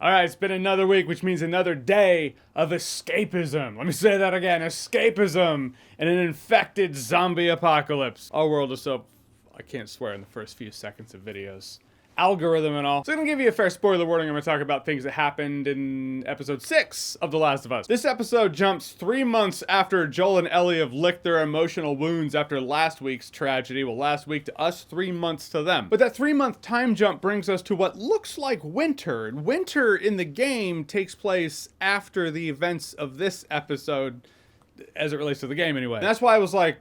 All right, it's been another week, which means another day of escapism. Let me say that again, escapism in an infected zombie apocalypse. Our world is so, I can't swear in the first few seconds of videos. Algorithm and all. So I'm gonna give you a fair spoiler warning. I'm gonna talk about things that happened in episode 6 of The Last of Us. This episode jumps 3 months after Joel and Ellie have licked their emotional wounds after last week's tragedy. Well, last week to us, 3 months to them. But that 3-month time jump brings us to what looks like winter. Winter in the game takes place after the events of this episode, as it relates to the game anyway. And that's why I was like,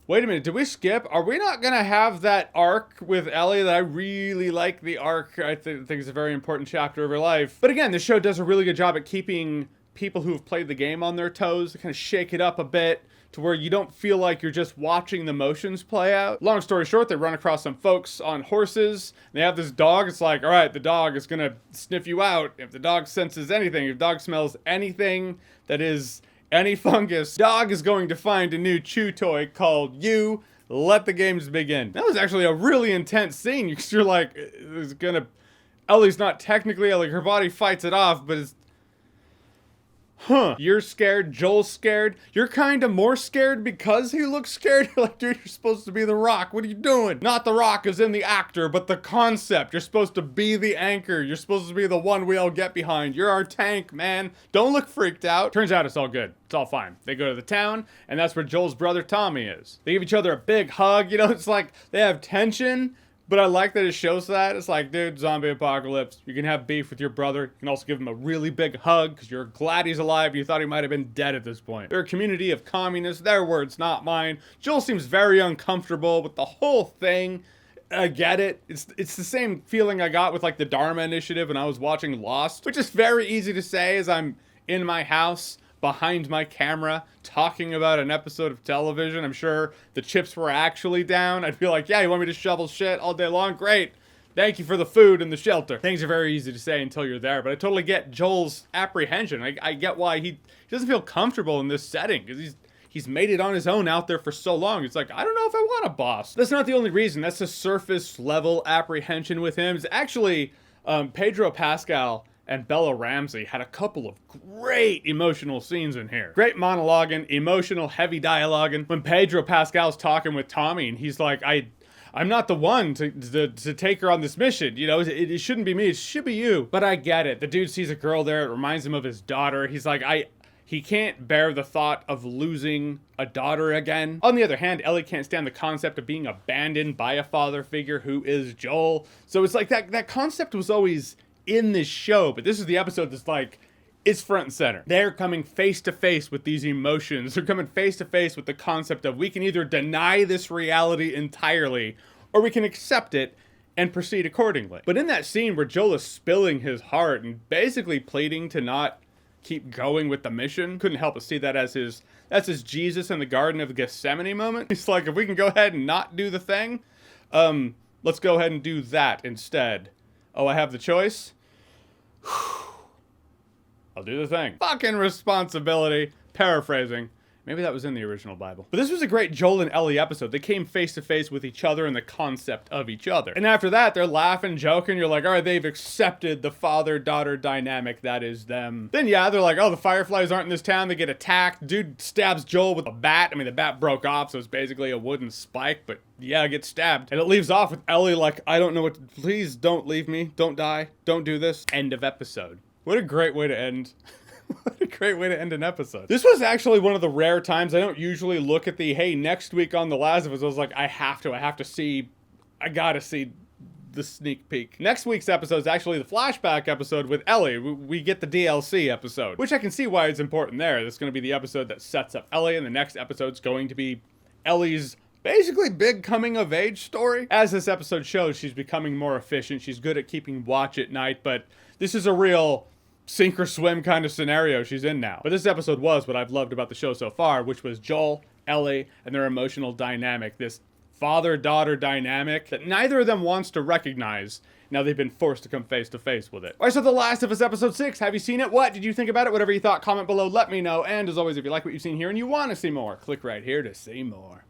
wait a minute, did we skip? Are we not going to have that arc with Ellie that I really like? The arc, I think is a very important chapter of her life. But again, the show does a really good job at keeping people who have played the game on their toes, to kind of shake it up a bit to where you don't feel like you're just watching the motions play out. Long story short, they run across some folks on horses. They have this dog. It's like, all right, the dog is going to sniff you out. If the dog senses anything, if the dog smells anything that is any fungus, dog is going to find a new chew toy called you. Let the games begin. That was actually a really intense scene. You're like, it's gonna, Ellie's not technically, like her body fights it off, but it's, you're scared, Joel's scared. You're kind of more scared because he looks scared. You're like, dude, you're supposed to be The Rock. What are you doing? Not The Rock as in the actor, but the concept. You're supposed to be the anchor. You're supposed to be the one we all get behind. You're our tank, man. Don't look freaked out. Turns out it's all good. It's all fine. They go to the town, and that's where Joel's brother Tommy is. They give each other a big hug. You know, it's like they have tension. But I like that it shows that. It's like, dude, zombie apocalypse. You can have beef with your brother. You can also give him a really big hug because you're glad he's alive. You thought he might have been dead at this point. They're a community of communists. Their words, not mine. Joel seems very uncomfortable with the whole thing. I get it. It's the same feeling I got with like the Dharma Initiative when I was watching Lost, which is very easy to say as I'm in my house behind my camera talking about an episode of television. I'm sure the chips were actually down. I'd feel like, yeah, you want me to shovel shit all day long? Great. Thank you for the food and the shelter. Things are very easy to say until you're there, but I totally get Joel's apprehension. I get why he doesn't feel comfortable in this setting because he's made it on his own out there for so long. It's like, I don't know if I want a boss. That's not the only reason. That's a surface level apprehension with him. It's actually Pedro Pascal and Bella Ramsey had a couple of great emotional scenes in here. Great monologuing, emotional, heavy dialoguing. When Pedro Pascal's talking with Tommy and he's like, I'm not the one to take her on this mission. You know, it shouldn't be me, it should be you. But I get it. The dude sees a girl there, it reminds him of his daughter. He's like, he can't bear the thought of losing a daughter again. On the other hand, Ellie can't stand the concept of being abandoned by a father figure who is Joel. So it's like that concept was always in this show, but this is the episode that's like, it's front and center. They're coming face to face with these emotions. They're coming face to face with the concept of we can either deny this reality entirely or we can accept it and proceed accordingly. But in that scene where Joel is spilling his heart and basically pleading to not keep going with the mission, couldn't help but see that as that's his Jesus in the Garden of Gethsemane moment. He's like, if we can go ahead and not do the thing, let's go ahead and do that instead. Oh, I have the choice? I'll do the thing. Fucking responsibility. Paraphrasing. Maybe that was in the original Bible. But this was a great Joel and Ellie episode. They came face to face with each other and the concept of each other. And after that, they're laughing, joking. You're like, all right, they've accepted the father-daughter dynamic that is them. Then yeah, they're like, oh, the Fireflies aren't in this town. They get attacked. Dude stabs Joel with a bat. I mean, the bat broke off, so it's basically a wooden spike, but yeah, gets stabbed. And it leaves off with Ellie like, I don't know what to, please don't leave me. Don't die. Don't do this. End of episode. What a great way to end. What a great way to end an episode. This was actually one of the rare times I don't usually look at the, hey, next week on The Last of Us. I was like, I gotta see the sneak peek. Next week's episode is actually the flashback episode with Ellie. We get the DLC episode, which I can see why it's important there. This is going to be the episode that sets up Ellie, and the next episode's going to be Ellie's basically big coming of age story. As this episode shows, she's becoming more efficient. She's good at keeping watch at night, but this is a real sink or swim kind of scenario she's in now. But this episode was what I've loved about the show so far, which was Joel, Ellie, and their emotional dynamic. This father-daughter dynamic that neither of them wants to recognize. Now they've been forced to come face to face with it. All right, so The Last of Us episode 6. Have you seen it? What did you think about it? Whatever you thought, comment below, let me know. And as always, if you like what you've seen here and you want to see more, click right here to see more.